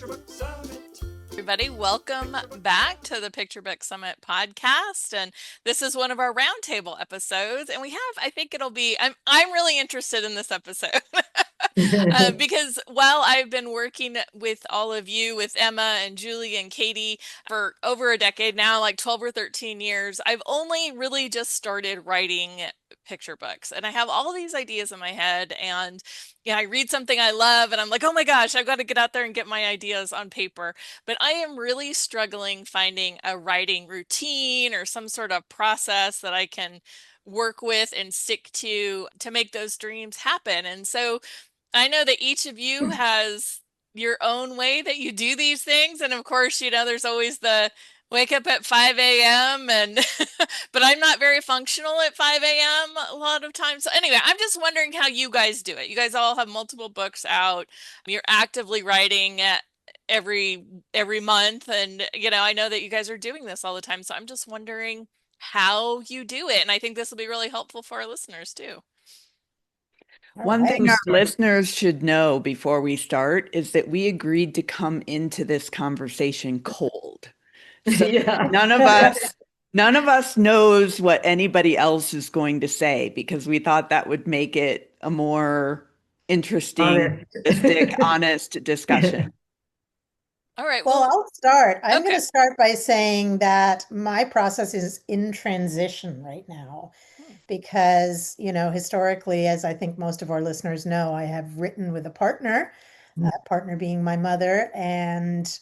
Picture Book Summit. Everybody, welcome back to the Picture Book Summit podcast. And this is one of our roundtable episodes. And we have, I think it'll be, I'm really interested in this episode because while I've been working with all of you, with Emma and Julie and Katie for over a decade now, like 12 or 13 years, I've only really just started writing picture books. And I have all these ideas in my head. And I read something I love and I'm like, oh my gosh, I've got to get out there and get my ideas on paper. But I am really struggling finding a writing routine or some sort of process that I can work with and stick to make those dreams happen. And so I know that each of you has your own way that you do these things. And of course, there's always the wake up at 5 a.m. and but I'm not very functional at 5 a.m. a lot of times. So anyway, I'm just wondering how you guys do it. You guys all have multiple books out. You're actively writing every month, and I know that you guys are doing this all the time. So I'm just wondering how you do it. And I think this will be really helpful for our listeners too. One thing our listeners should know before we start is that we agreed to come into this conversation cold. So Yeah. none of us knows what anybody else is going to say because we thought that would make it a more interesting, honest discussion. All right. Well, I'll start. I'm going Okay. to start by saying that my process is in transition right now because, historically, as I think most of our listeners know, I have written with a partner, partner being my mother. And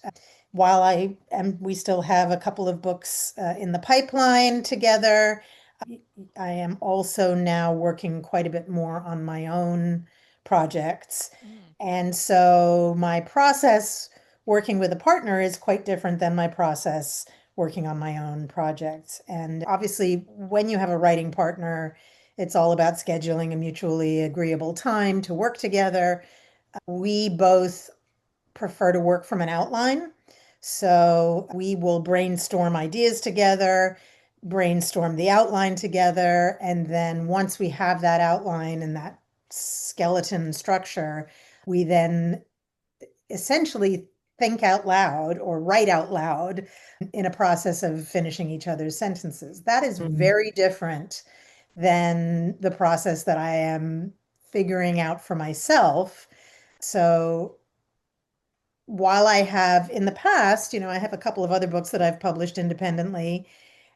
while we still have a couple of books in the pipeline together, I am also now working quite a bit more on my own projects. And so my process working with a partner is quite different than my process working on my own projects. And obviously, when you have a writing partner, it's all about scheduling a mutually agreeable time to work together. We both prefer to work from an outline. So we will brainstorm ideas together, brainstorm the outline together, and then once we have that outline and that skeleton structure, we then essentially think out loud or write out loud in a process of finishing each other's sentences. That is very different than the process that I am figuring out for myself. So while I have in the past, I have a couple of other books that I've published independently,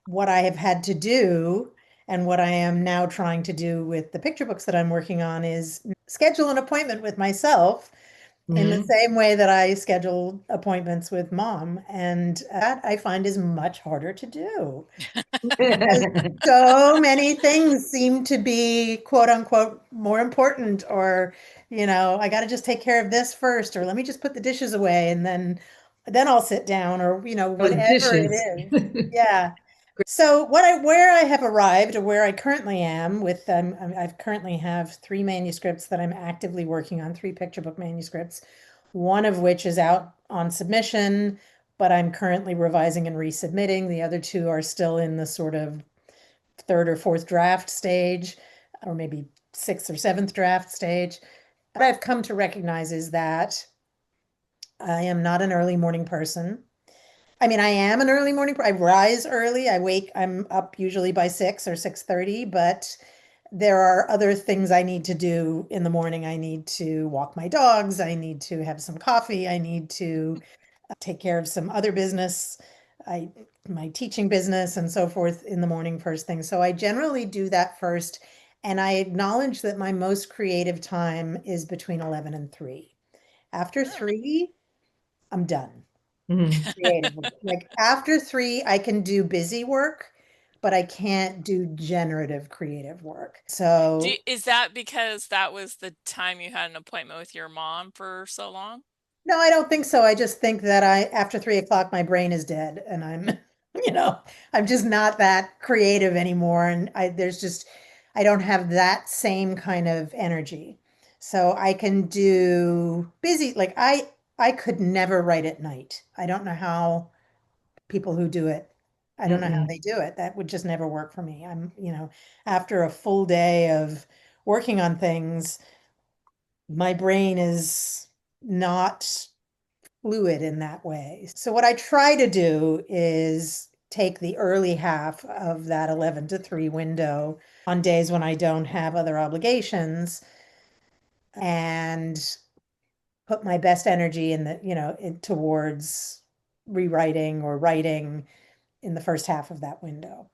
what I have had to do and what I am now trying to do with the picture books that I'm working on is schedule an appointment with myself in the same way that I schedule appointments with mom. And that I find is much harder to do. Because so many things seem to be quote unquote more important, or, I got to just take care of this first, or let me just put the dishes away and then I'll sit down, or, whatever it is. Yeah. So where I have arrived, or where I currently am with I currently have 3 manuscripts that I'm actively working on, 3 picture book manuscripts, one of which is out on submission, but I'm currently revising and resubmitting. The other 2 are still in the sort of 3rd or 4th draft stage, or maybe 6th or 7th draft stage. What I've come to recognize is that I am not an early morning person. I mean, I am an early morning. I rise early. I'm up usually by 6 or 6:30, but there are other things I need to do in the morning. I need to walk my dogs. I need to have some coffee. I need to take care of some other business, my teaching business and so forth in the morning first thing. So I generally do that first. And I acknowledge that my most creative time is between 11 and 3. After 3, I'm done creatively. Like after 3, I can do busy work, but I can't do generative creative work. So Is that because that was the time you had an appointment with your mom for so long? no, I don't think so. I just think that after 3 o'clock, my brain is dead and I'm just not that creative anymore. And I don't have that same kind of energy. So I can do busy, like I could never write at night. I don't know how people who do it, I don't know how they do it. That would just never work for me. After a full day of working on things, my brain is not fluid in that way. So what I try to do is take the early half of that 11 to 3 window on days when I don't have other obligations and put my best energy in the, towards rewriting or writing in the first half of that window.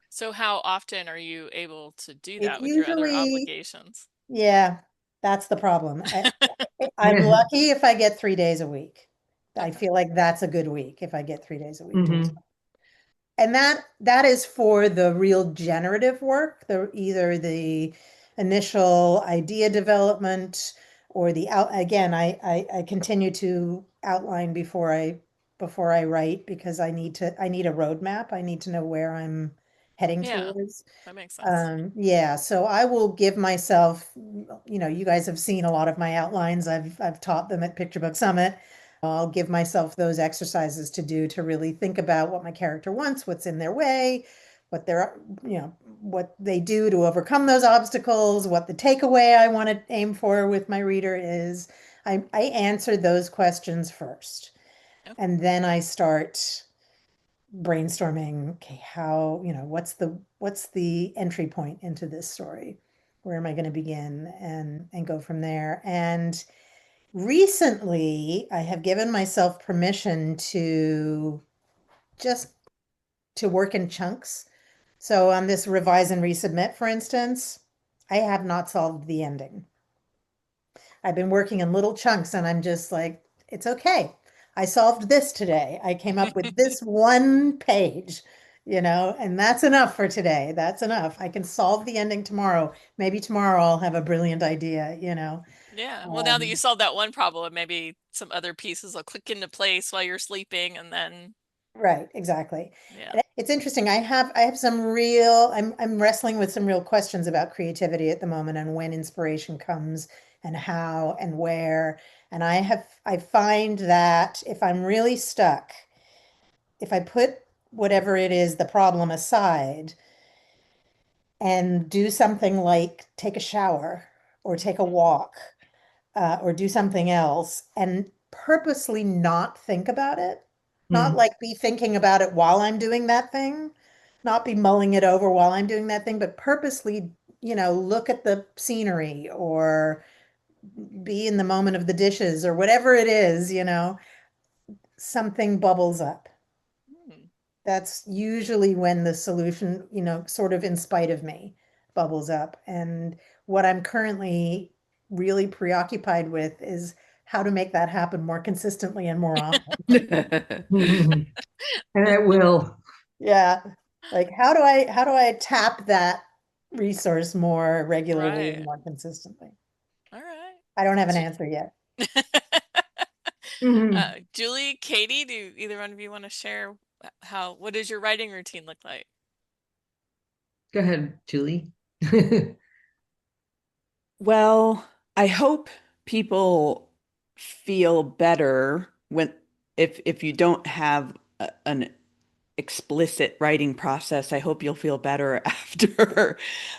So how often are you able to do It's that with your other usually, obligations? yeah, that's the problem. I'm lucky if I get 3 days a week. I Okay. feel like that's a good week if I get 3 days a week doing Mhm. stuff. And that is for the real generative work, either the initial idea development or the out again, I continue to outline before I write because I need a roadmap. I need to know where I'm heading Yeah, towards. that makes sense. Yeah, so I will give myself, you guys have seen a lot of my outlines. I've taught them at Picture Book Summit. I'll give myself those exercises to do to really think about what my character wants, what's in their way, what they're, what they do to overcome those obstacles, what the takeaway I want to aim for with my reader is. I answer those questions first. Okay. And then I start brainstorming, okay, how, what's the entry point into this story? Where am I going to begin and go from there? And recently, I have given myself permission to just to work in chunks. So on this revise and resubmit, for instance, I have not solved the ending. I've been working in little chunks and I'm just like, it's okay. I solved this today. I came up with this one page, and that's enough for today. That's enough. I can solve the ending tomorrow. Maybe tomorrow I'll have a brilliant idea. Yeah. Well, now that you Um, solved that one problem, maybe some other pieces will click into place while you're sleeping and then Right, exactly. yeah. And it's interesting. I have some real I'm wrestling with some real questions about creativity at the moment and when inspiration comes and how and where. And I find that if I'm really stuck, if I put whatever it is, the problem aside and do something like take a shower or take a Mhm. walk or do something else and purposely not think about it, not Mm. like be thinking about it while I'm doing that thing, not be mulling it over while I'm doing that thing, but purposely, look at the scenery or be in the moment of the dishes or whatever it is, something bubbles up. Hmm. That's usually when the solution, sort of in spite of me, bubbles up. And what I'm currently really preoccupied with is how to make that happen more consistently and more often. Mhm. And it will. Yeah. Like how do I tap that resource more regularly and Right. more consistently? All right. I don't have an Ju- answer yet. Mhm. Julie, Katie, do either one of you want to share what does your writing routine look like? Go ahead, Julie. Well, I hope people feel better when if you don't have an explicit writing process. I hope you'll feel better after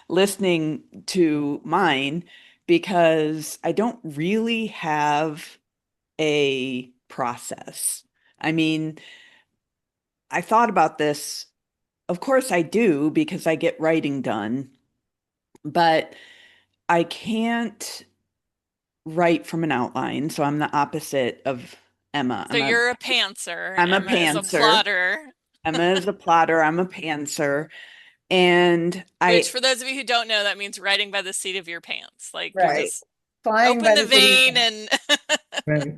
listening to mine because I don't really have a process. I mean, I thought about this. Of course I do because I get writing done, but I can't write from an outline. So I'm the opposite of Emma. So you're a pantser. I'm a Emma is a pantser. plotter. Emma is a plotter. I'm a pantser. And Which, I for those of you who don't know, that means writing by the seat of your pants. Like you're Right. just Flying open by the the seat of your vein pants. and Right.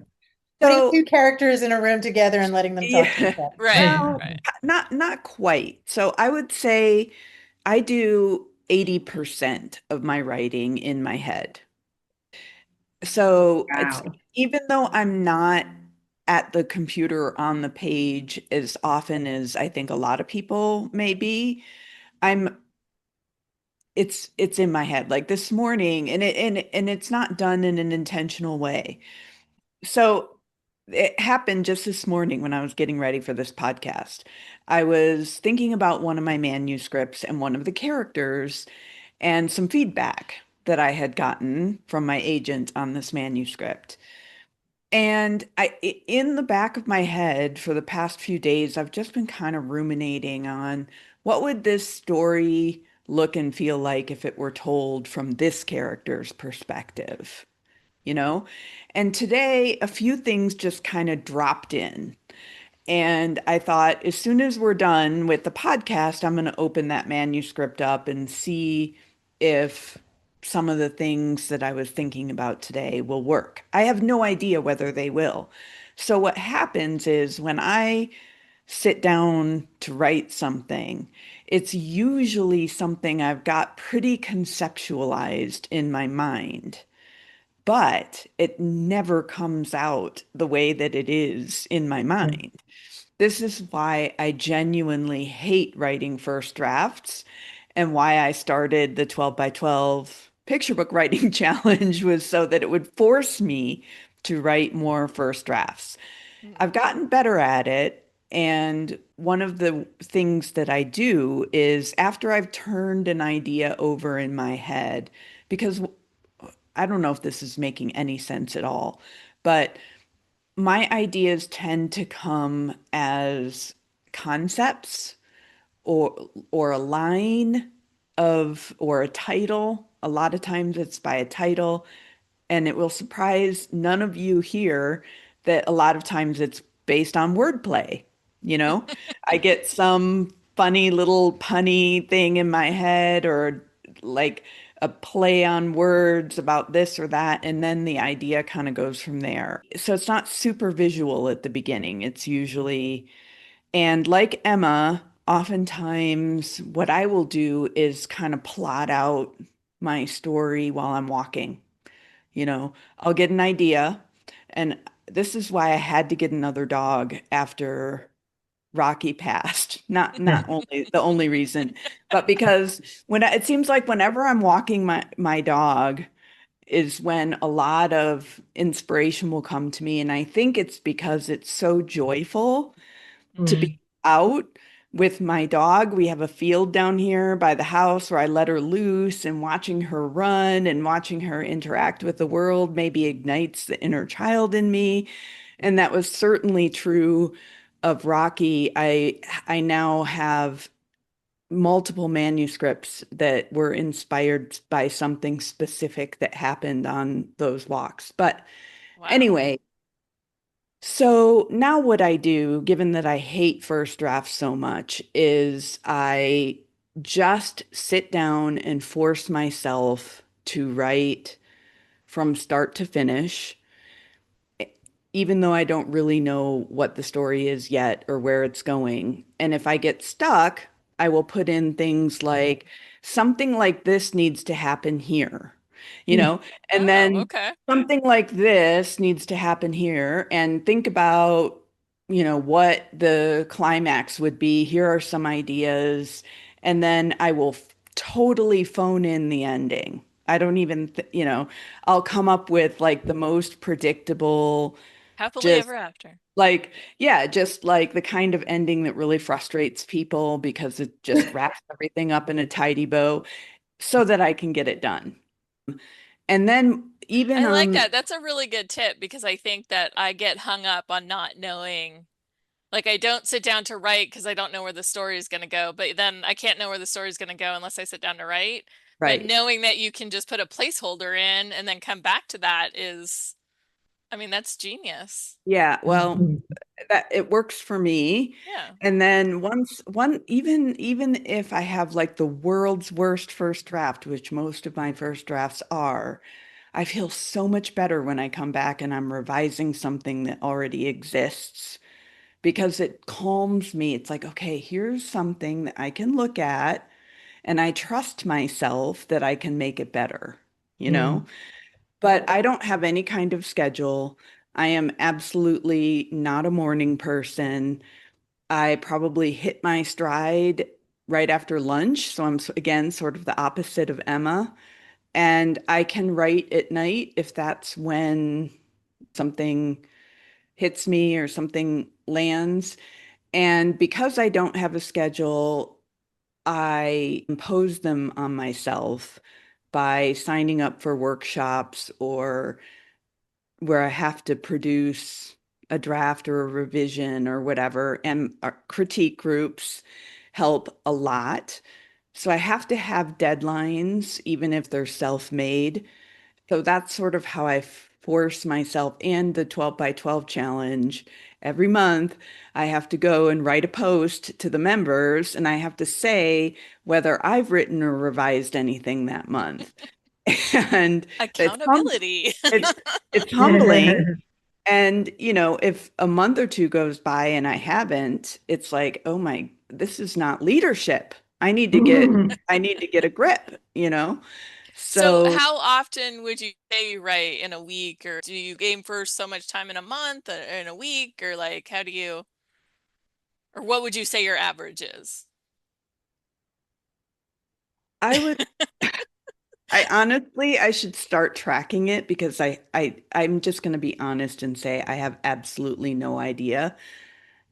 Putting two so characters in a room together and letting them talk to each yeah. other. right, Well, right. not quite. So I would say I do 80% of my writing in my head. So it's Wow. even though I'm not at the computer on the page as often as I think a lot of people may be, I'm it's in my head. Like this morning, and it's not done in an intentional way. So it happened just this morning when I was getting ready for this podcast. I was thinking about one of my manuscripts and one of the characters and some feedback that I had gotten from my agent on this manuscript. And in the back of my head for the past few days, I've just been kind of ruminating on what would this story look and feel like if it were told from this character's perspective, you know? And today, a few things just kind of dropped in. And I thought, as soon as we're done with the podcast, I'm going to open that manuscript up and see if some of the things that I was thinking about today will work. I have no idea whether they will. So, what happens is when I sit down to write something, it's usually something I've got pretty conceptualized in my mind, but it never comes out the way that it is in my mind. This is why I genuinely hate writing first drafts and why I started the 12 by 12 picture book writing challenge was so that it would force me to write more first drafts. Mm. I've gotten better at it. And one of the things that I do is after I've turned an idea over in my head, because I don't know if this is making any sense at all, but my ideas tend to come as concepts or a line of or a title. A lot of times it's by a title, and it will surprise none of you here that a lot of times it's based on wordplay. You know, I get some funny little punny thing in my head or like a play on words about this or that, and then the idea kind of goes from there. So it's not super visual at the beginning. It's usually, and like Emma, oftentimes what I will do is kind of plot out my story while I'm walking. You know, I'll get an idea, and this is why I had to get another dog after Rocky passed. Not only the only reason, but because it seems like whenever I'm walking my dog is when a lot of inspiration will come to me, and I think it's because it's so joyful to be Mm. out with my dog. We have a field down here by the house where I let her loose, and watching her run and watching her interact with the world maybe ignites the inner child in me. And that was certainly true of Rocky. I now have multiple manuscripts that were inspired by something specific that happened on those walks. But Wow. anyway, so now what I do, given that I hate first drafts so much, is I just sit down and force myself to write from start to finish, even though I don't really know what the story is yet or where it's going. And if I get stuck, I will put in things like something like this needs to happen here, you know, and Oh, then okay. something like this needs to happen here, and think about, what the climax would be. Here are some ideas. And then I will totally phone in the ending. I don't even, I'll come up with like the most predictable, Happily just ever after. like, yeah, just like the kind of ending that really frustrates people because it just wraps everything up in a tidy bow so that I can get it done. And then even I like on, that. That's a really good tip because I think that I get hung up on not knowing. Like I don't sit down to write because I don't know where the story is going to go, but then I can't know where the story is going to go unless I sit down to write. But right. knowing that you can just put a placeholder in and then come back to that is, I mean, that's genius. Yeah, well, Mm. that it works for me. Yeah. And then even if I have like the world's worst first draft, which most of my first drafts are, I feel so much better when I come back and I'm revising something that already exists because it calms me. It's like, okay, here's something that I can look at and I trust myself that I can make it better, you know? Mm. But I don't have any kind of schedule. I am absolutely not a morning person. I probably hit my stride right after lunch. So I'm, again, sort of the opposite of Emma. And I can write at night if that's when something hits me or something lands. And because I don't have a schedule, I impose them on myself by signing up for workshops or where I have to produce a draft or a revision or whatever, and our critique groups help a lot. So I have to have deadlines, even if they're self-made. So that's sort of how I force myself, and the 12 by 12 challenge. Every month, I have to go and write a post to the members, and I have to say whether I've written or revised anything that month. And Accountability. it's it's humbling. And, if a month or two goes by and I haven't, it's like, oh my, this is not leadership. I need to get a grip, So So how often would you say you write in a week, or do you aim for so much time in a month or in a week, or like how do you, or what would you say your average is? I would, I should start tracking it, because I'm just going to be honest and say I have absolutely no idea.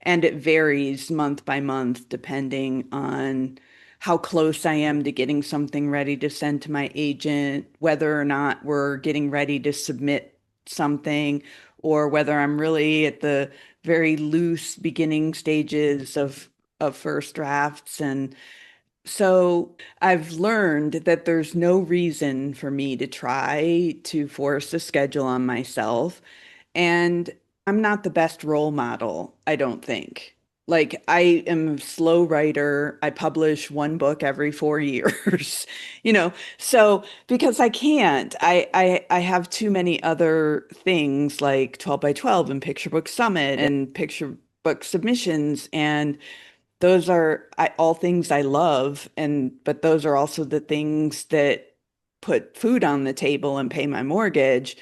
And it varies month by month depending on how close I am to getting something ready to send to my agent, whether or not we're getting ready to submit something, or whether I'm really at the very loose beginning stages of first drafts. And so I've learned that there's no reason for me to try to force a schedule on myself. And I'm not the best role model, I don't think. Like, I am a slow writer. I publish one book every 4 years, so because I can't, I have too many other things like 12 by 12 and Picture Book Summit and picture book submissions. And those are all things I love. But those are also the things that put food on the table and pay my mortgage.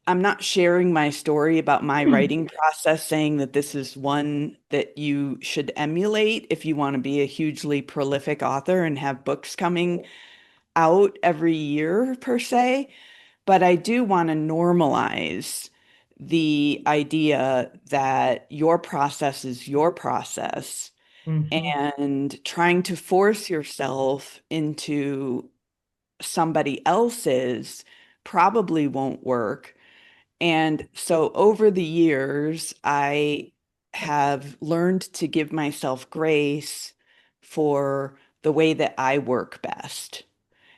I'm not sharing my story about my writing process, saying that this is one that you should emulate if you want to be a hugely prolific author and have books coming out every year, per se. But I do want to normalize the idea that your process is your process, and trying to force yourself into somebody else's probably won't work. And so over the years, I have learned to give myself grace for the way that I work best.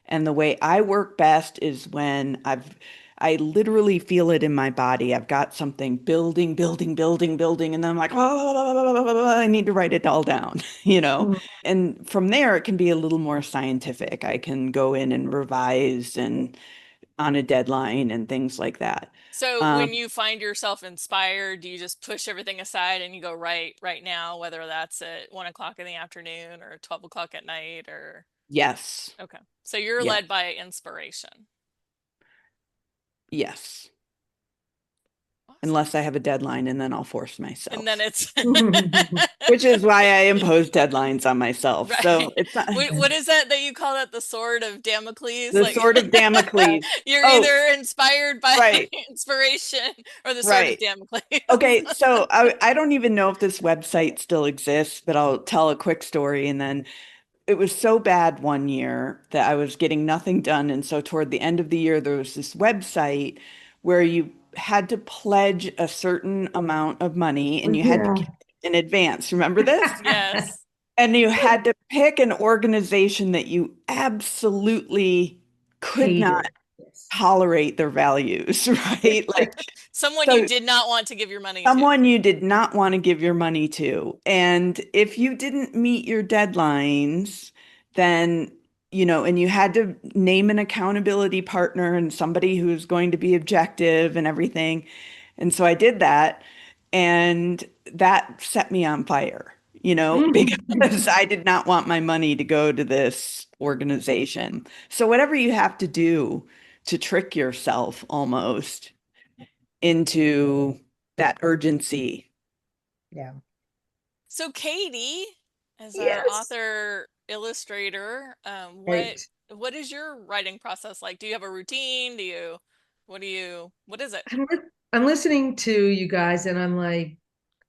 And the way I work best is when I literally feel it in my body. I've got something building, building, building, building, and then I'm like, oh, I need to write it all down, And from there, it can be a little more scientific. I can go in and revise and on a deadline and things like that. So when you find yourself inspired, do you just push everything aside and you go right now, whether that's at 1 o'clock in the afternoon or 12 o'clock at night, or Yes. okay. So you're Yeah. led by inspiration. Yes. Awesome. Unless I have a deadline, and then I'll force myself. And then it's which is why I impose deadlines on myself. right. So it's not What is that you call it? The sword of Damocles? the Like sword of Damocles. you're Oh, either inspired by right, inspiration or the sword of right. Damocles. Okay, so I don't even know if this website still exists, but I'll tell a quick story. And then it was so bad one year that I was getting nothing done. And so toward the end of the year, there was this website where you had to pledge a certain amount of money, and you had to Yeah. give it in advance. Remember this? Yes. And you had to pick an organization that you absolutely could not Hated. Yes. tolerate their values, right? Like, Someone you so did not want to give your money to. someone you did not want to give your money to. And if you didn't meet your deadlines, then, and you had to name an accountability partner and somebody who's going to be objective and everything. And so I did that, and that set me on fire, because I did not want my money to go to this organization. So whatever you have to do to trick yourself almost into that urgency. Yeah. So Katie, as our Yes. author illustrator, Right. what is your writing process like? Do you have a routine? What is it? I'm listening to you guys, and I'm like,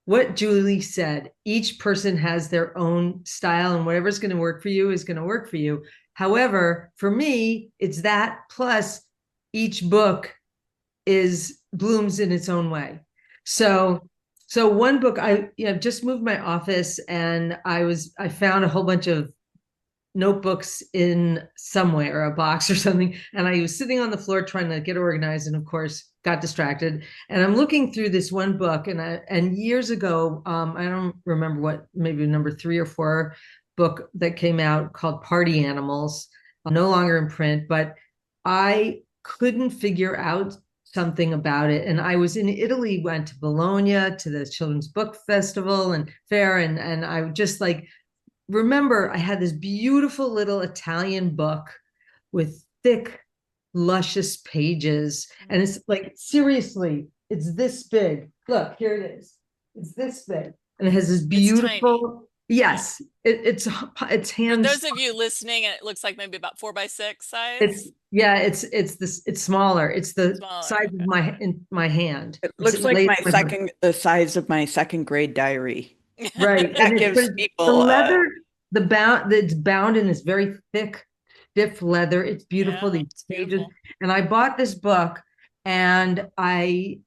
what Julie said, each person has their own style, and whatever's going to work for you is going to work for you. However, for me, it's that plus each book is blooms in its own way. So one book, I just moved my office, and I found a whole bunch of notebooks in somewhere, a box or something, and I was sitting on the floor trying to get organized, and of course got distracted. And I'm looking through this one book, and years ago, I don't remember what, maybe number 3 or 4 book that came out called Party Animals, no longer in print, but I couldn't figure out something about it. And I was in Italy, went to Bologna to the Children's Book Festival and Fair, and I just like remember I had this beautiful little Italian book with thick, luscious pages. And it's like, seriously, it's this big. Look, here it is. It's this big. And it has this beautiful, yes, it's hands. For those of you listening, and it looks like maybe about 4 by 6 size. It's smaller. It's the size of my hand. It looks like the size of my second grade diary. Right. That gives people the leather, it's bound in this very thick, stiff leather. It's beautiful. These pages. And I bought this book, and I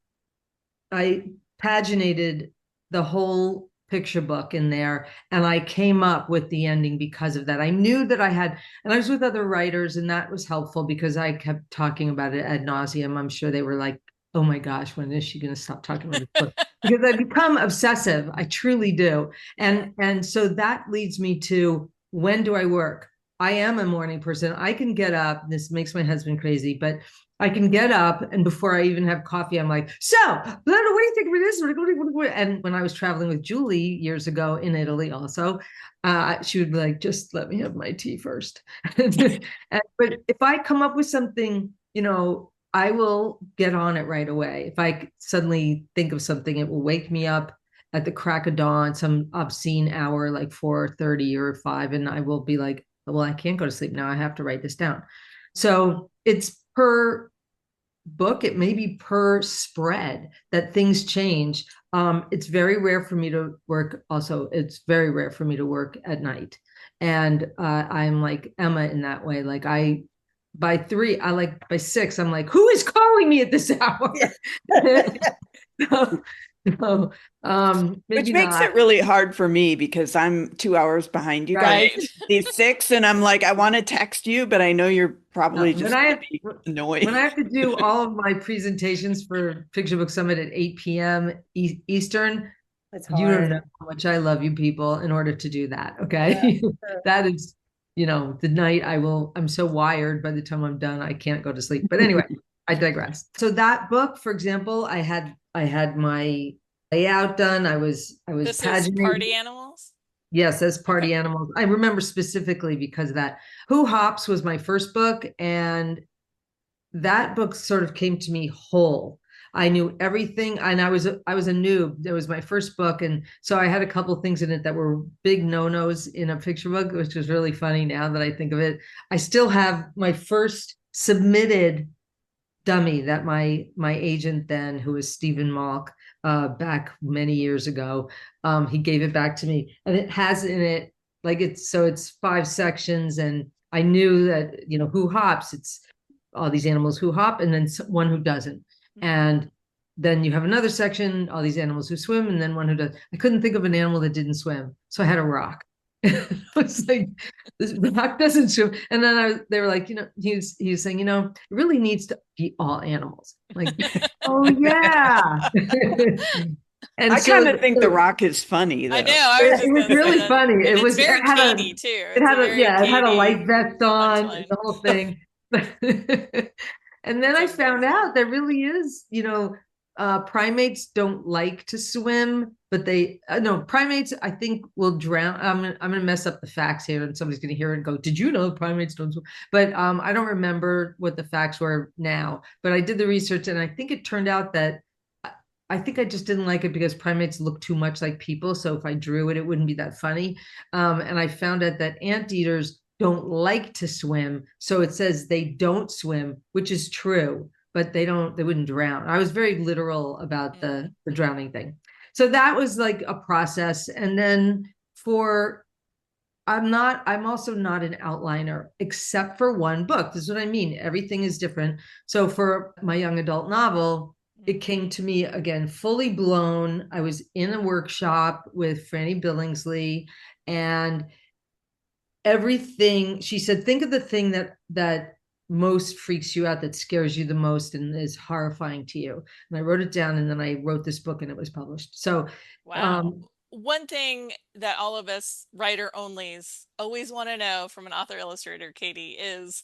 paginated the whole picture book in there, and I came up with the ending because of that. I knew that and I was with other writers, and that was helpful because I kept talking about it ad nauseum. I'm sure they were like, oh my gosh, when is she going to stop talking about this book? Because I become obsessive. I truly do. And so that leads me to, when do I work? I am a morning person. I can get up. This makes my husband crazy, but I can get up, and before I even have coffee, I'm like, so, what do you think of this? And when I was traveling with Julie years ago in Italy also, she would be like, just let me have my tea first. But if I come up with something, I will get on it right away. If I suddenly think of something, it will wake me up at the crack of dawn, some obscene hour, like 4:30 or 5, and I will be like, well, I can't go to sleep now. I have to write this down. So it's per book, it may be per spread that things change. It's very rare for me to work. Also, it's very rare for me to work at night. And I'm like Emma in that way. Like by 3, by 6, I'm like, who is calling me at this hour? Which makes it really hard for me because I'm 2 hours behind you guys. These 6, and I'm like, I want to text you, but I know you're probably just annoyed. When I have to do all of my presentations for Picture Book Summit at 8 p.m. Eastern, you don't know how much I love you people in order to do that. Okay. Yeah, that is, the night I'm so wired by the time I'm done, I can't go to sleep. But anyway, I digress. So that book, for example, I had my layout done. I was This is Party Animals? Yes, as Party Animals. I remember specifically because of that. Who Hops was my first book, and that book sort of came to me whole. I knew everything, and I was a noob. It was my first book, and so I had a couple things in it that were big no-nos in a picture book, which was really funny now that I think of it. I still have my first submitted dummy that my agent then, who was Stephen Malk, back many years ago, he gave it back to me, and it has in it it's 5 sections, and I knew that who hops, it's all these animals who hop, and then one who doesn't. And then you have another section, all these animals who swim, and then one who does. I couldn't think of an animal that didn't swim, so I had a rock. I was like, this rock doesn't swim. And then they were like, he was saying, it really needs to be all animals. I'm like, oh yeah. And I kind of think the rock is funny, though. I know. It was really funny. It was very candy too. It had a life vest on, the whole thing. And then I found out there really is, primates don't like to swim, but primates, I think, will drown. I'm going to mess up the facts here, and somebody's going to hear it and go, did you know primates don't swim? But I don't remember what the facts were now, but I did the research, and I think it turned out that I think I just didn't like it because primates look too much like people. So if I drew it, it wouldn't be that funny. And I found out that anteaters don't like to swim. So it says they don't swim, which is true, but they wouldn't drown. I was very literal about the drowning thing. So that was like a process. And then I'm also not an outliner except for one book. This is what I mean. Everything is different. So for my young adult novel, it came to me again, fully blown. I was in a workshop with Franny Billingsley, and everything she said, think of the thing that most freaks you out, that scares you the most and is horrifying to you. And I wrote it down, and then I wrote this book and it was published. So wow. One thing that all of us writer onlys always want to know from an author illustrator, Katie, is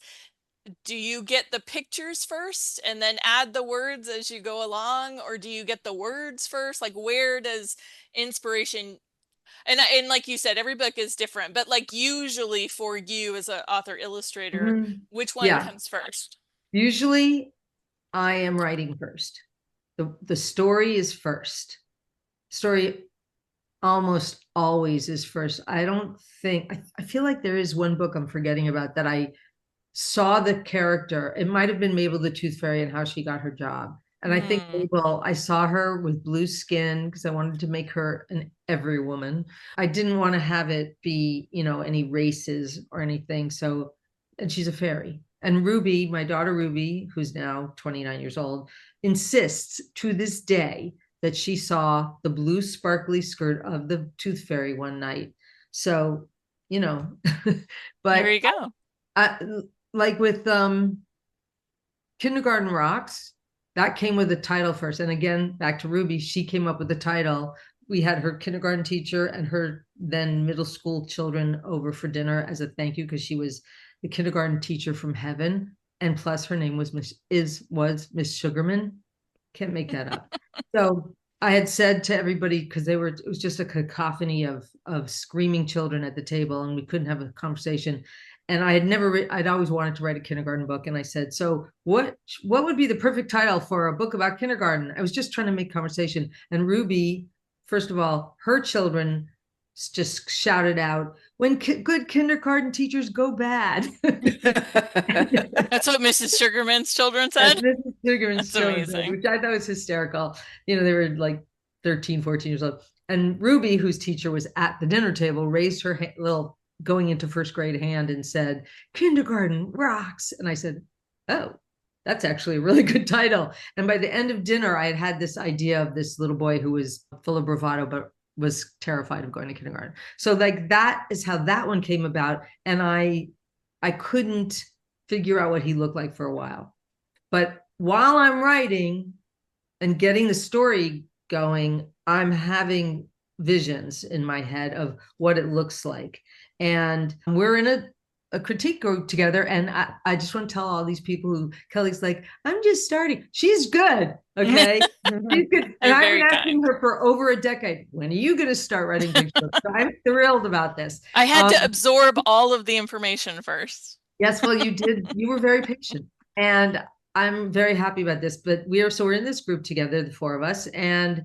do you get the pictures first and then add the words as you go along, or do you get the words first? Like, where does inspiration, and like you said, every book is different, but like usually for you as an author illustrator, which one yeah, comes first? usually I am writing first. The story is first. Story almost always is first. I don't think, I feel like there is one book I'm forgetting about that I saw the character. It might have been Mabel the Tooth Fairy and how she got her job. And I think Mabel, I saw her with blue skin because I wanted to make her an every woman. I didn't want to have it be, any races or anything. So, and she's a fairy. And Ruby, my daughter Ruby, who's now 29 years old, insists to this day that she saw the blue sparkly skirt of the Tooth Fairy one night. So, but there you go. Like with Kindergarten Rocks, that came with a title first. And again, back to Ruby, she came up with the title. We had her kindergarten teacher and her then middle school children over for dinner as a thank you, because she was the kindergarten teacher from heaven. And plus her name was Miss Sugarman. Can't make that up. So I had said to everybody, because it was just a cacophony of screaming children at the table, and we couldn't have a conversation. And I'd always wanted to write a kindergarten book. And I said, so what would be the perfect title for a book about kindergarten? I was just trying to make conversation. And Ruby, first of all, her children just shouted out, when good kindergarten teachers go bad. That's what Mrs. Sugarman's children said? Mrs. Sugarman's That's children amazing. said, which I thought was hysterical. They were like 13, 14 years old. And Ruby, whose teacher was at the dinner table, raised her little going into first grade hand and said, kindergarten rocks. And I said, oh, that's actually a really good title. And by the end of dinner, I had this idea of this little boy who was full of bravado, but was terrified of going to kindergarten. So like that is how that one came about. And I couldn't figure out what he looked like for a while. But while I'm writing and getting the story going, I'm having visions in my head of what it looks like. And we're in a critique group together. And I just want to tell all these people who Kelly's like, I'm just starting. She's good. Okay. She's good. And I've been asking her for over a decade, when are you going to start writing picture books? So I'm thrilled about this. I had to absorb all of the information first. Yes, well, you did. You were very patient. And I'm very happy about this. But we're in this group together, the four of us. And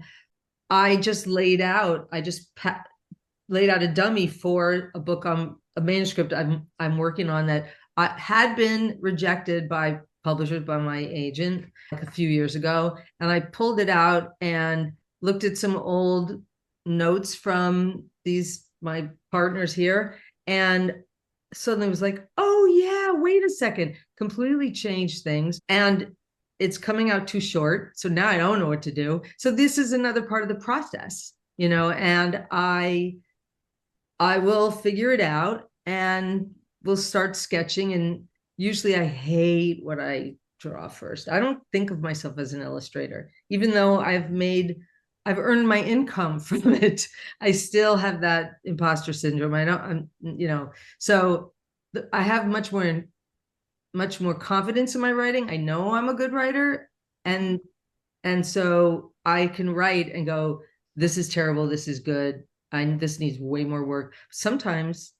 I just laid out a dummy for a book on a manuscript I'm working on that had been rejected by publishers, by my agent, like a few years ago. And I pulled it out and looked at some old notes from my partners here, and suddenly was like, oh yeah, wait a second, completely changed things. And it's coming out too short. So now I don't know what to do. So this is another part of the process, and I will figure it out and we'll start sketching. And usually I hate what I draw first. I don't think of myself as an illustrator, even though I've earned my income from it. I still have that imposter syndrome. So I have much more confidence in my writing. I know I'm a good writer. And so I can write and go, this is terrible. This is good. This needs way more work. Sometimes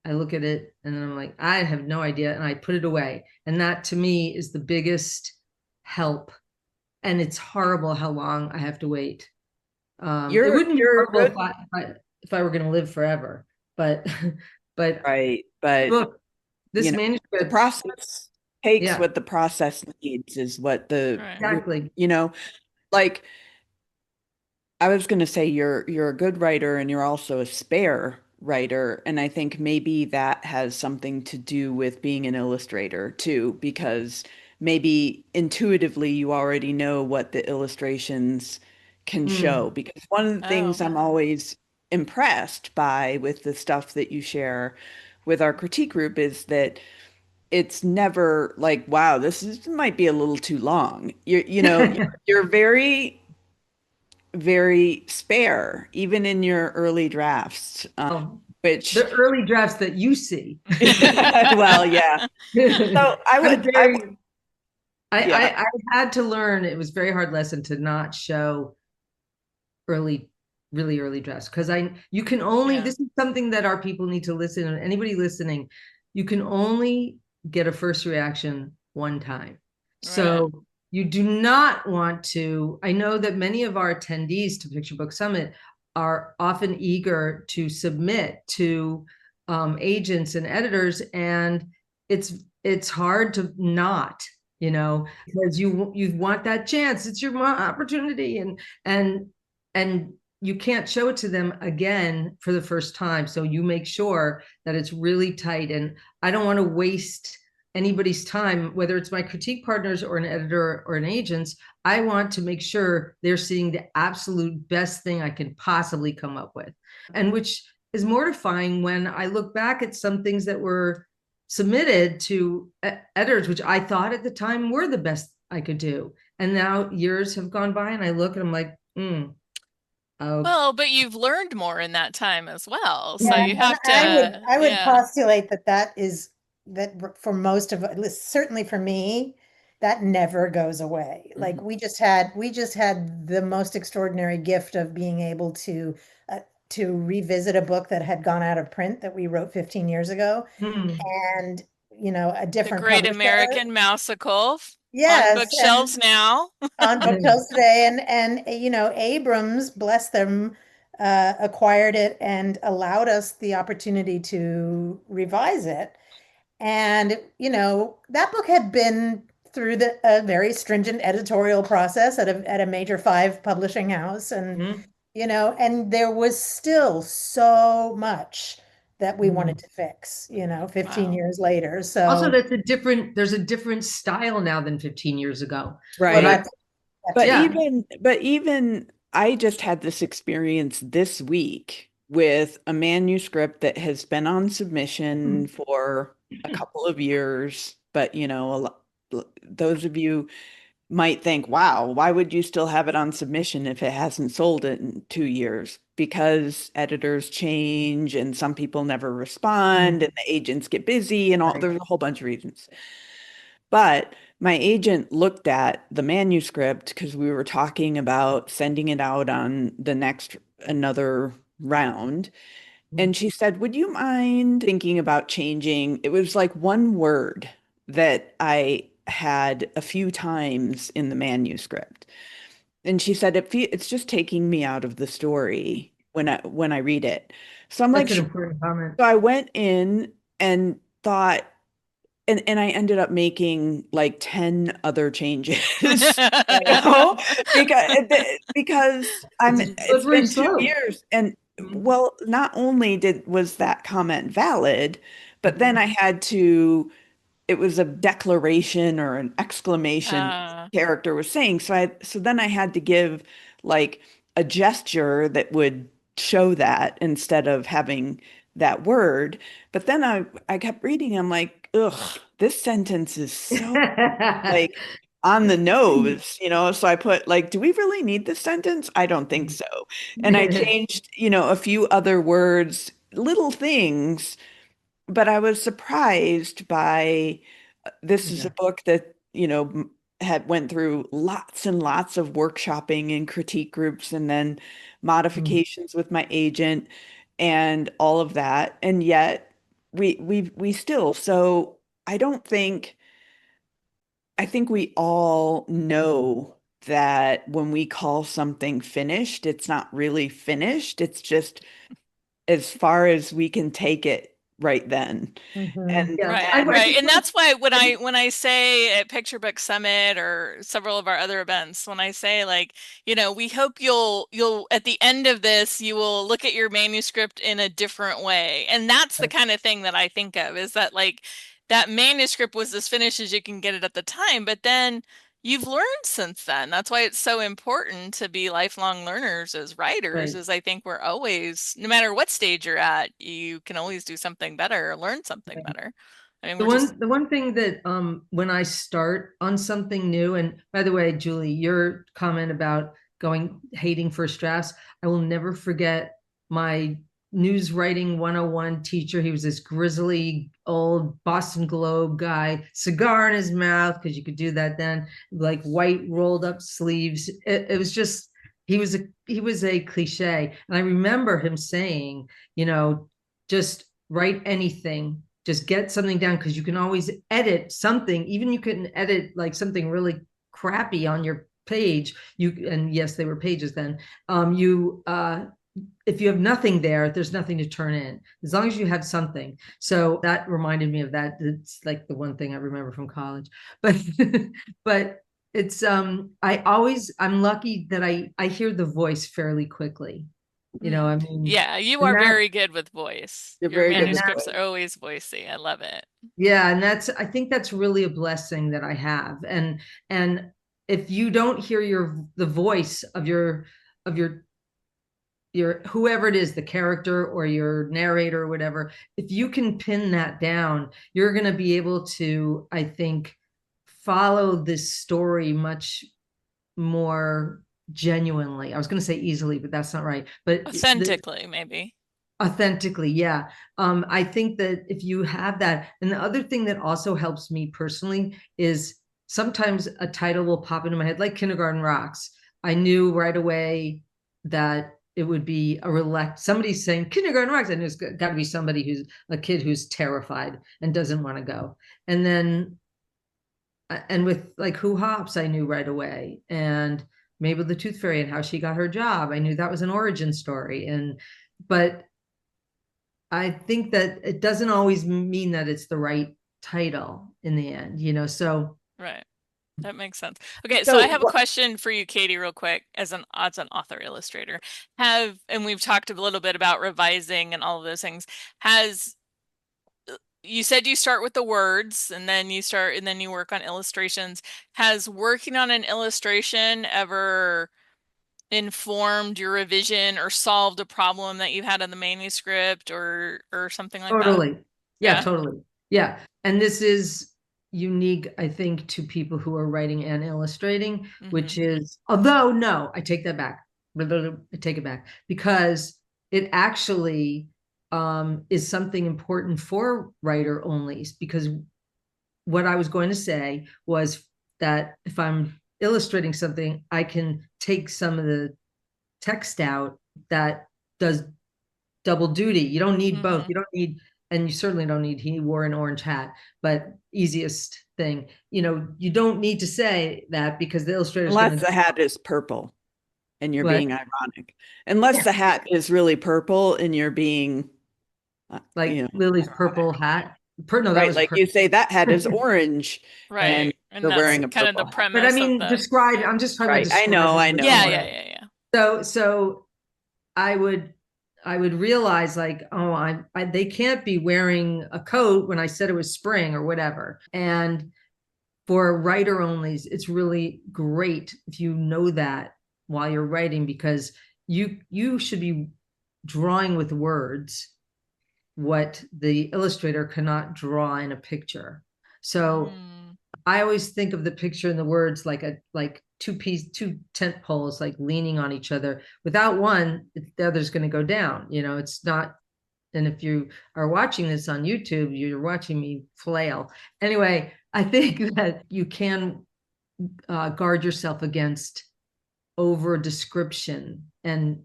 I look at it and then I'm like, I have no idea. And I put it away. And that to me is the biggest help. And it's horrible how long I have to wait. It wouldn't be horrible if I were going to live forever, but right. But look, this manuscript, the process takes what the process needs is what exactly, like I was going to say you're a good writer and you're also a spare writer. And I think maybe that has something to do with being an illustrator too, because maybe intuitively you already know what the illustrations can show. Because one of the things Oh, I'm always impressed by with the stuff that you share with our critique group is that it's never like, wow, might be a little too long. You're very, very spare, even in your early drafts, Oh, which, the early drafts that you see. well, yeah. So I'm very, yeah. I had to learn, it was a very hard lesson to not show early, really early drafts, because you can only, yeah, this is something that our people need to listen, and anybody listening, you can only get a first reaction one time. right. So you do not want to, I know that many of our attendees to Picture Book Summit are often eager to submit to agents and editors, and it's hard to not, because you want that chance. It's your opportunity, and and you can't show it to them again for the first time. So you make sure that it's really tight. And I don't want to waste anybody's time, whether it's my critique partners or an editor or an agent's. I want to make sure they're seeing the absolute best thing I can possibly come up with. And which is mortifying when I look back at some things that were submitted to editors, which I thought at the time were the best I could do. And now years have gone by and I look and I'm like, oh, Well, but you've learned more in that time as well. So Yeah, you and have to, I would yeah. postulate that for most of at least certainly for me, that never goes away. Like Mhm. we just had the most extraordinary gift of being able to revisit a book that had gone out of print that we wrote 15 years ago, hmm. and a The different Great publisher. American Mouseicle on Yes, and bookshelves now. on bookshelves today, and Abrams, bless them, acquired it and allowed us the opportunity to revise it. And that book had been through a very stringent editorial process at a major five publishing house, and Hmm. and there was still so much that we Hmm. wanted to fix 15 Wow. years later. Also, So there's a different style now than 15 years ago. well, But Right. that's But yeah. even I just had this experience this week with a manuscript that has been on submission for a couple of years. But those of you might think, wow, why would you still have it on submission if it hasn't sold it in 2 years? Because editors change and some people never respond and the agents get busy and all, Right. there's a whole bunch of reasons. But my agent looked at the manuscript because we were talking about sending it out on another round. And she said, would you mind thinking about changing? It was like one word that I had a few times in the manuscript. And she said, it's just taking me out of the story when I read it. So I'm like, That's an important comment. so I went in and thought, and I ended up making like 10 other changes, because It's a it's slippery been two slope. years. And Mhm. well, not only was that comment valid, but then Mhm. I had to, it was a declaration or an exclamation Uh, character was saying. So then I had to give like a gesture that would show that instead of having that word. But then I kept reading, I'm like, ugh, this sentence is so like on the nose, So I put like, do we really need this sentence? I don't think so. And I changed, a few other words, little things, but I was surprised by this is a Yeah. book that, had went through lots and lots of workshopping and critique groups and then Mm. modifications with my agent and all of that. And yet we still, so I don't think, I think we all know that when we call something finished, it's not really finished. It's just as far as we can take it right then. Mhm. And Yeah, right, I right. just And want that's why when to, I say at Picture Book Summit or several of our other events, when I say like, we hope you'll at the end of this, you will look at your manuscript in a different way. And that's the kind of thing that I think of is that like that manuscript was as finished as you can get it at the time, but then you've learned since then. That's why it's so important to be lifelong learners as writers, Right. is I think we're always, no matter what stage you're at, you can always do something better or learn something better. I mean, The one thing that when I start on something new, and by the way, Julie, your comment about hating first drafts, I will never forget my news writing 101 teacher. He was this grizzly old Boston Globe guy, cigar in his mouth, because you could do that then, like white rolled up sleeves. It was just he was a cliche. And I remember him saying, just write anything, just get something down, because you can always edit something. Even you can edit like something really crappy on your page. And yes, they were pages then. If you have nothing there, there's nothing to turn in, as long as you have something. So that reminded me of that. It's like the one thing I remember from college. But but it's I'm lucky that I hear the voice fairly quickly. I mean, yeah, you are very good with voice. You're Your very good with manuscripts voice. are always voicey. I love it. Yeah, and I think that's really a blessing that I have. And if you don't hear the voice of your whoever it is, the character or your narrator or whatever, if you can pin that down, you're going to be able to, I think, follow this story much more genuinely. I was going to say easily, but that's not right. But Authentically, maybe. authentically, yeah. I think that if you have that, and the other thing that also helps me personally is sometimes a title will pop into my head, like Kindergarten Rocks. I knew right away that it would be somebody saying Kindergarten Rocks, and there's got to be somebody who's a kid who's terrified and doesn't want to go. And then and with like Who Hops, I knew right away. And Mabel the Tooth Fairy and how she got her job, I knew that was an origin story. But I think that it doesn't always mean that it's the right title in the end, so. Right. That makes sense. Okay, so I have a question for you, Katie, real quick, as an author illustrator. And we've talked a little bit about revising and all of those things. You said you start with the words and then you work on illustrations. Has working on an illustration ever informed your revision or solved a problem that you had in the manuscript or something like that? Totally. Yeah, totally. Yeah. And this is unique, I think, to people who are writing and illustrating, which is, although no, I take that back. I take it back, because it actually is something important for writer onlys, because what I was going to say was that if I'm illustrating something, I can take some of the text out that does double duty. You don't need both. You don't need, and you certainly don't need, he wore an orange hat, but easiest thing, you don't need to say that, because the illustrator unless the hat is purple and you're being ironic. Unless the hat is really purple and you're being like Lily's purple hat. No, that was like you say that hat is orange, right? And they're that's wearing a kind of the purple hat. premise. But I mean, I'm just trying to describe. I know. Yeah. So I would realize like, oh, they can't be wearing a coat when I said it was spring or whatever. And for writer onlys, it's really great if you know that while you're writing, because you should be drawing with words what the illustrator cannot draw in a picture. So I always think of the picture and the words like two tent poles like leaning on each other. Without one, the other's going to go down. It's not. And if you are watching this on YouTube, you're watching me flail. Anyway, I think that you can guard yourself against over description and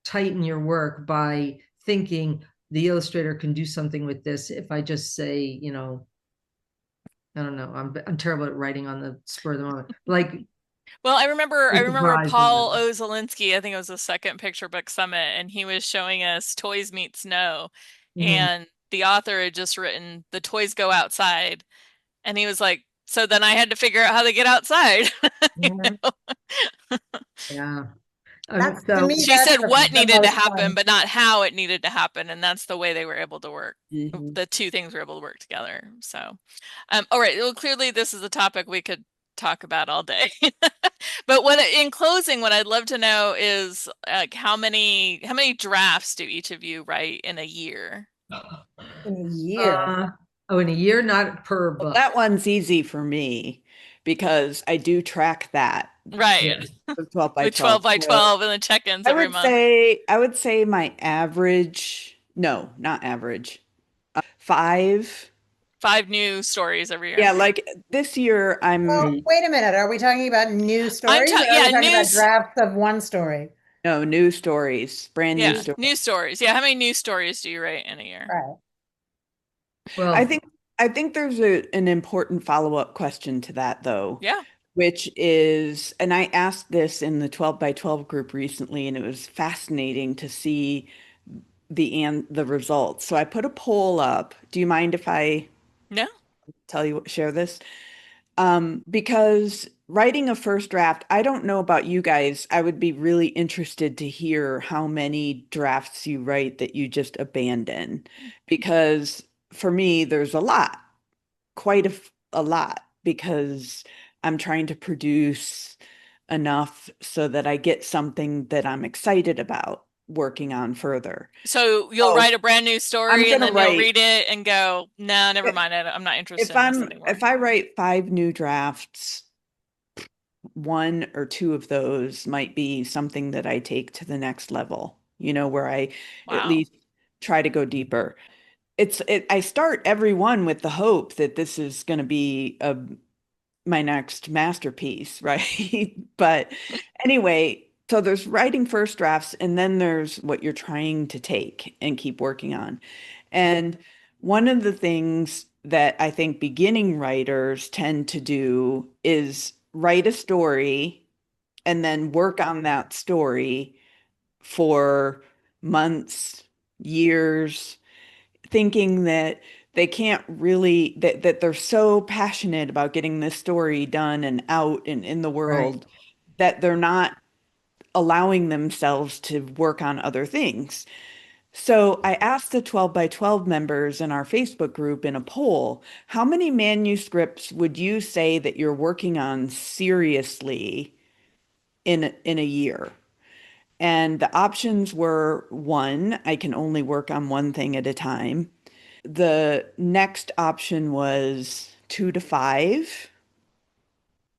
tighten your work by thinking the illustrator can do something with this. If I just say, I don't know, I'm terrible at writing on the spur of the moment. Well, I remember Paul O. Zielinski, I think it was the second Picture Book Summit, and he was showing us Toys Meet Snow. And the author had just written The Toys Go Outside. And he was like, so then I had to figure out how to get outside. Yeah. That's, to So me, She that's said what the needed to most happen, fun. but not how it needed to happen. And that's the way they were able to work. Mhm. The two things were able to work together. So, all right. Well, clearly this is a topic we could talk about all day. But in closing, what I'd love to know is like how many drafts do each of you write in a year? In a year. Oh, in a year, not per Well, book. that one's easy for me because I do track that Right. with 12 by With 12. 12 by So 12 and the check-ins every month. I would say my average, no, not average, 5. 5 new stories every year. Yeah, like this year Well, I'm wait a minute. Are we talking about new I'm stories, or talking, are we yeah, talking about news. drafts of one story? no new stories, brand new Yeah, stories. news stories. Yeah, how many news stories do you write in a year? Right. I Well, think there's an important follow-up question to that though, Yeah. which is, and I asked this in the 12 by 12 group recently, and it was fascinating to see the results. So I put a poll up. Do you mind if I No? share this? Because writing a first draft, I don't know about you guys. I would be really interested to hear how many drafts you write that you just abandon. Because for me, there's a lot, quite a lot, because I'm trying to produce enough so that I get something that I'm excited about working on further. So you'll Oh, write a brand new I'm story and gonna then you'll write read it and go, no, never mind. I'm not interested in this anymore. if I write 5 new drafts, 1 or 2 of those might be something that I take to the next level, where I at Wow. least try to go deeper. I start every one with the hope that this is going to be my next masterpiece, right? But anyway, so there's writing first drafts, and then there's what you're trying to take and keep working on. And one of the things that I think beginning writers tend to do is write a story and then work on that story for months, years, thinking that they can't really that they're so passionate about getting this story done and out and in the right. world that they're not allowing themselves to work on other things. So I asked the 12 by 12 members in our Facebook group in a poll, how many manuscripts would you say that you're working on seriously in a year? And the options were 1, I can only work on one thing at a time. The next option was 2 to 5.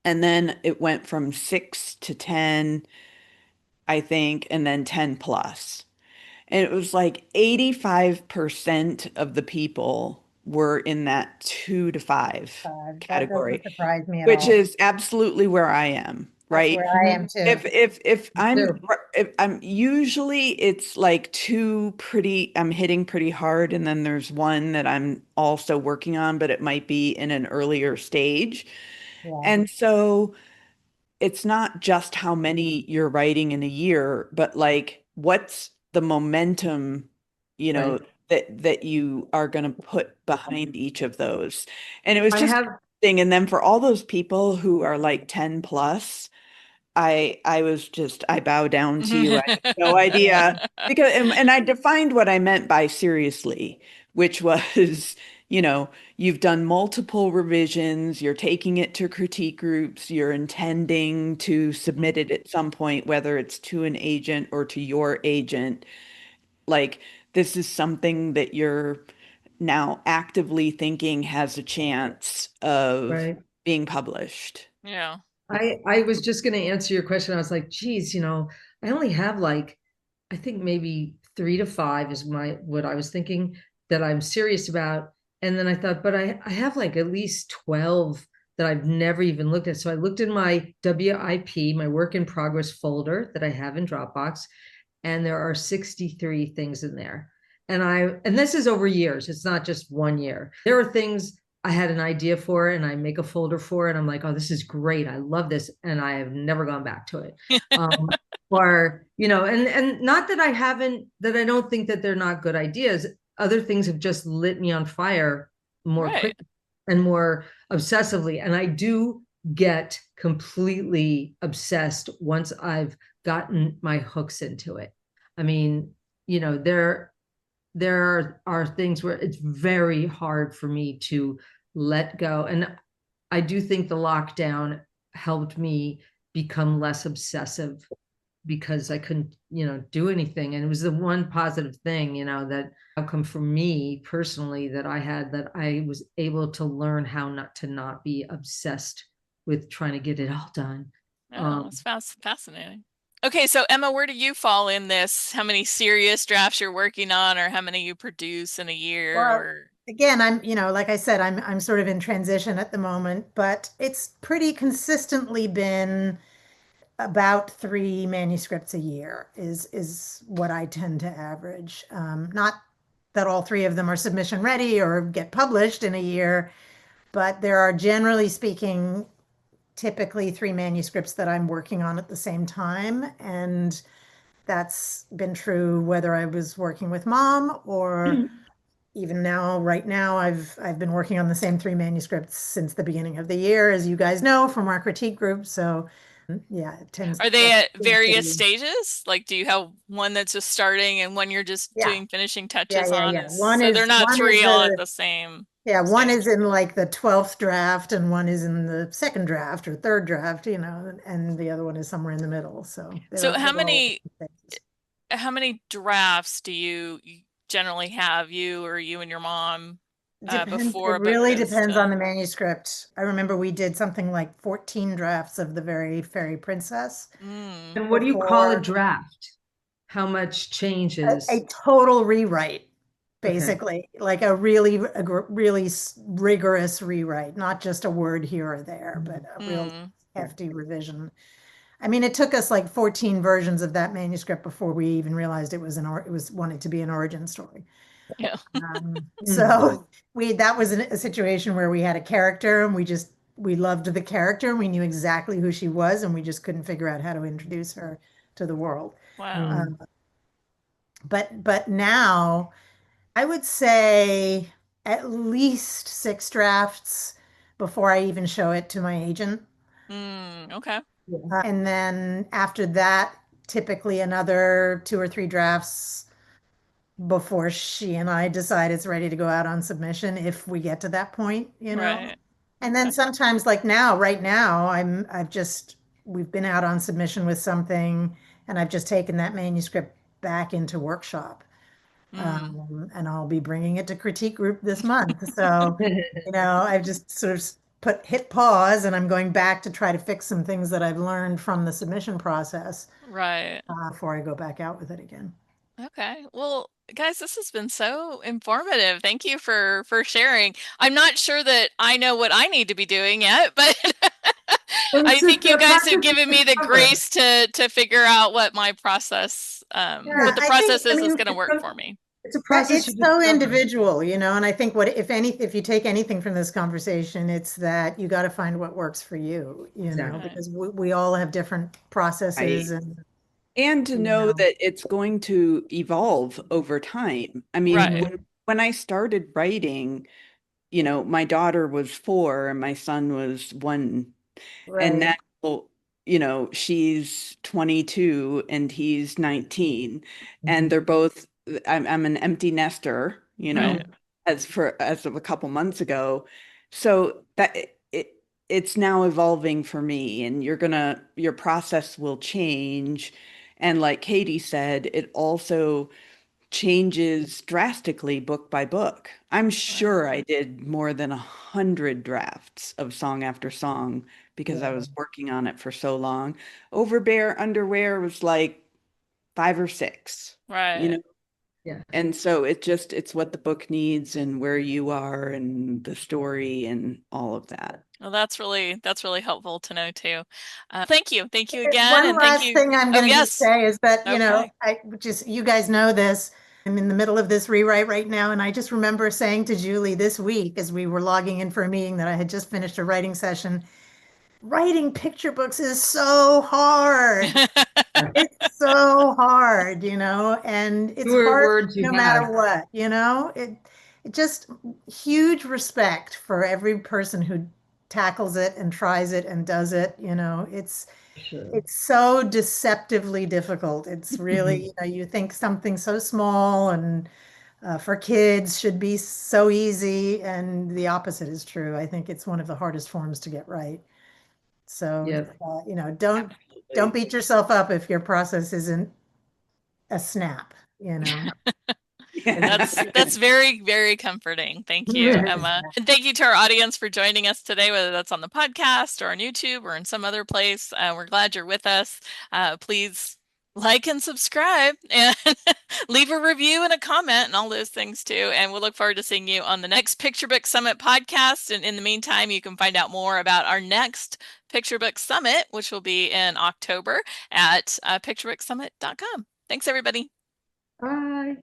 And then it went from 6 to 10, I think, and then 10 plus. And it was like 85% of the people were in that 2 to 5 That category, doesn't surprise me at which all. is absolutely where I am, That's right? where I am Mhm. too. Too. If I'm usually it's like I'm hitting pretty hard, and then there's one that I'm also working on, but it might be in an earlier stage. Yeah. And so it's not just how many you're writing in a year, but like what's the momentum, you know, Right. that you are going to put behind each of those. And it was I just have, interesting. And then for all those people who are like 10 plus, I bow down to you. I have no idea because and I defined what I meant by seriously, which was, you've done multiple revisions, you're taking it to critique groups, you're intending to submit it at some point, whether it's to an agent or to your agent. Like this is something that you're now actively thinking has a chance of right. being published. Yeah. I was just going to answer your question. I was like, geez, I only have like, I think maybe 3 to 5 is what I was thinking that I'm serious about. And then I thought, but I have like at least 12 that I've never even looked at. So I looked in my WIP, my work in progress folder that I have in Dropbox, and there are 63 things in there. And this is over years. It's not just one year. There are things I had an idea for and I make a folder for, and I'm like, oh, this is great. I love this. And I have never gone back to it. Or, and not that I don't think that they're not good ideas. Other things have just lit me on fire more Right. quickly and more obsessively. And I do get completely obsessed once I've gotten my hooks into it. I mean, there are things where it's very hard for me to let go. And I do think the lockdown helped me become less obsessive because I couldn't, do anything. And it was the one positive thing, that outcome for me personally that I had, that I was able to learn how not to be obsessed with trying to get it all done. Oh, that's fascinating. Okay, so Emma, where do you fall in this? How many serious drafts you're working on, or how many you produce in a year? Well, Or again, I'm, like I said, I'm sort of in transition at the moment, but it's pretty consistently been about 3 manuscripts a year is what I tend to average. Not that all 3 of them are submission ready or get published in a year, but there are, generally speaking, typically 3 manuscripts that I'm working on at the same time. And that's been true whether I was working with mom or even now, right now, I've been working on the same 3 manuscripts since the beginning of the year, as you guys know from our critique group. So yeah, it tends are they at seems to various be. stages? Like, do you have one that's just starting and one you're just Yeah, doing finishing yeah, touches yeah, on? yeah. Is One so they're is not one is 3 all at the the same Yeah, one stage. is in like the 12th draft and one is in the second draft or third draft, and the other one is somewhere in the middle. So So they're all phases. how many drafts do you generally have, you or you and your mom, Depends. It before a book really goes depends on to? the manuscript. I remember we did something like 14 drafts of The Very Fairy Princess Mm, And what do you call a before draft? How much a changes? total rewrite, Okay. basically, like a really rigorous rewrite, not just a word here or there, but a real mm, hefty revision. I mean, it took us like 14 versions of that manuscript before we even realized it was wanted to be an origin story. yeah, So that was a situation where we had a character and we loved the character and we knew exactly who she was and we just couldn't figure out how to introduce her to the world. wow. Um, but now I would say at least 6 drafts before I even show it to my agent. Okay. And then after that, typically another 2 or 3 drafts before she and I decide it's ready to go out on submission if we get to that point. Right. And then Okay. sometimes like now, right now, we've been out on submission with something and I've just taken that manuscript back into workshop. Mm, And I'll be bringing it to critique group this month. So, I've just sort of hit pause and I'm going back to try to fix some things that I've learned from the submission process right. before I go back out with it again. Okay. Well, guys, this has been so informative. Thank you for sharing. I'm not sure that I know what I need to be doing yet, but Well, it's I just think you a guys process have you given me the discover. grace to figure out what my process, Yeah, what the I think, process I is that's mean, going to work for me. It's a process it's you so discover. individual, and I think if you take anything from this conversation, it's that you got to find what works for you, Exactly. Right. because we all have different processes Right. and, And to you know know, that it's going to evolve over time. I mean, Right. when I started writing, my daughter was 4 and my son was 1. And right. now, she's 22 and he's 19. And Mhm. they're both, I'm an empty nester, Right. as of a couple months ago. So that it's now evolving for me, and your process will change. And like Katie said, it also changes drastically book by book. I'm Right. sure I did more than 100 drafts of Song After Song because I Yeah. was working on it for so long. Overbear Underwear was like 5 or 6, you Right. know? Yeah. And so it's what the book needs and where you are and the story and all of that. Well, that's really helpful to know too. Thank you. Thank you again. One And thank last you. thing I'm Oh, going to just yes. say is that, Okay. you guys know this. I'm in the middle of this rewrite right now, and I just remember saying to Julie this week as we were logging in for a meeting that I had just finished a writing session, writing picture books is so hard. It's so hard, and it's Fewer hard words you no have. matter what. It just huge respect for every person who tackles it and tries it and does it. Sure. It's so deceptively difficult. It's really, you know, you think something so small and for kids should be so easy, and the opposite is true. I think it's one of the hardest forms to get right. So, Yep. you know, don't beat yourself up if your process isn't a snap, you know. That's very, very comforting. Thank you, Emma. And thank you to our audience for joining us today, whether that's on the podcast or on YouTube or in some other place. We're glad you're with us. Please like and subscribe and leave a review and a comment and all those things too. And we'll look forward to seeing you on the next Picture Book Summit podcast. And in the meantime, you can find out more about our next Picture Book Summit, which will be in Octobook.summit.com. Thanks, everybody. Bye.